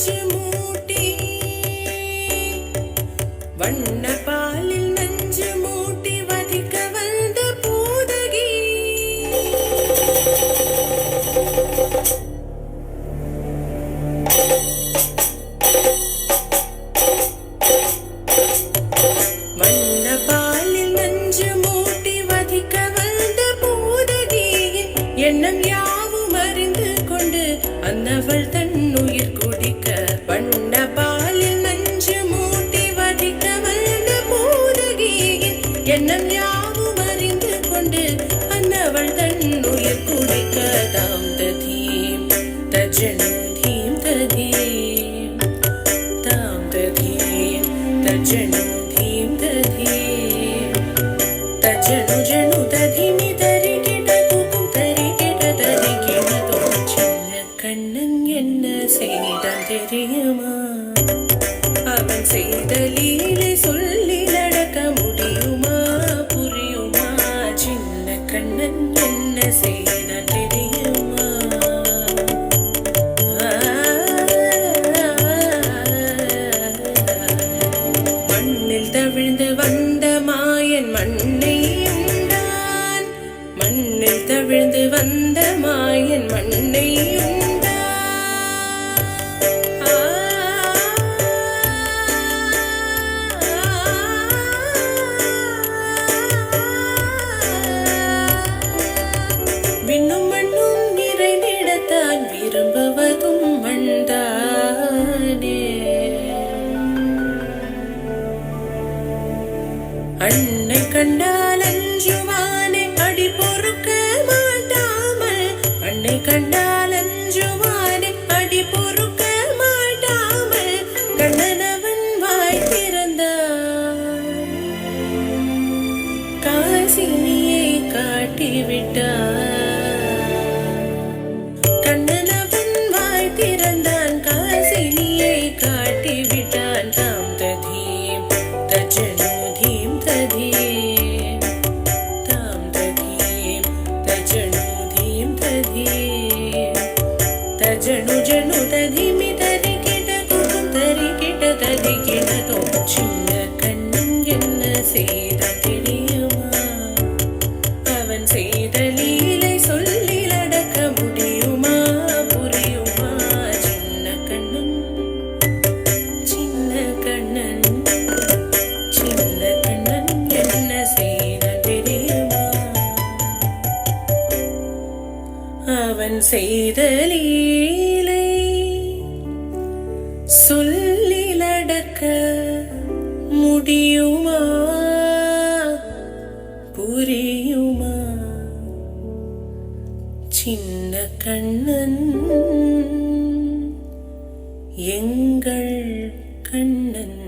நஞ்சு மூட்டி வண்ண பாலில் நஞ்சு மூட்டி வதிக்க வந்த பூதகி வண்ண பாலில் நஞ்சு மூட்டி வதிக்க வந்த பூதகியின் எண்ணம் யாவும் அறிந்து கொண்டு அன்னவள் தன் உயிர் குடிக்க வண்ண பாலில் நஞ்சு மூட்டி வதிக்க வந்த பூதகியின் எண்ணம் யாவும் அறிந்து கொண்டு அன்னவள் தன் உயிர் குடிக்க தாம் ததீம் தஜனம் தீம் ததீம் தாம் ததீம் தஜனம் தீம் ததீம் தஜனு ஜனு ததிமி தரி கிட குக்கும் தரி கிட தரி கிட தோம் சின்ன கண்ணன் என்ன செய்தான் தெரியுமா அவன் செய்த லீலை சொல்லி நடக்க முடியுமா புரியுமா சின்ன கண்ணன் என்ன செய்தான் தெரியுமா மண்ணில் தவிழ்ந்து வந்த மாயன் மண்ணை உண்டான் மண்ணில் தவிழ்ந்து வந்த மாயன் மண்ணை விண்ணும் மண்ணும் நிறைந்திடத்தான் விரும்புவதும் மண்தானே அன்னை கண்டால் அஞ்சுவானே அடி பொறுக்க மாட்டாமல் அன்னை கண்டால் அஞ்சுவானே அடி பொறுக்க மாட்டாமல் கண்ணனவன் வாய் திறந்தான் காசினியை காட்டிவிட்டான் கண்ணனவன் வாய் திறந்தான் காசினியை காட்டிவிட்டான் தாம் ததீம் தஜனு தீம் ததீம் தாம் ததீம் தஜனு தீம் ததீம் தஜனு ஜனு ததிமி தரி கிட குக்கும் தரி கிட தரி கிட தோம் சின்ன கண்ணன் என்ன செய்தான் தெரியுமா அவன் செய்த லீலை சொல்லி நடக்க முடியுமா புரியுமா சின்ன கண்ணன் சின்ன கண்ணன் சின்ன கண்ணன் என்ன செய்தான் தெரியுமா அவன் செய்த லீலை சொல்லி நடக்க முடியுமா புரியுமா சின்ன கண்ணன் எங்கள் கண்ணன்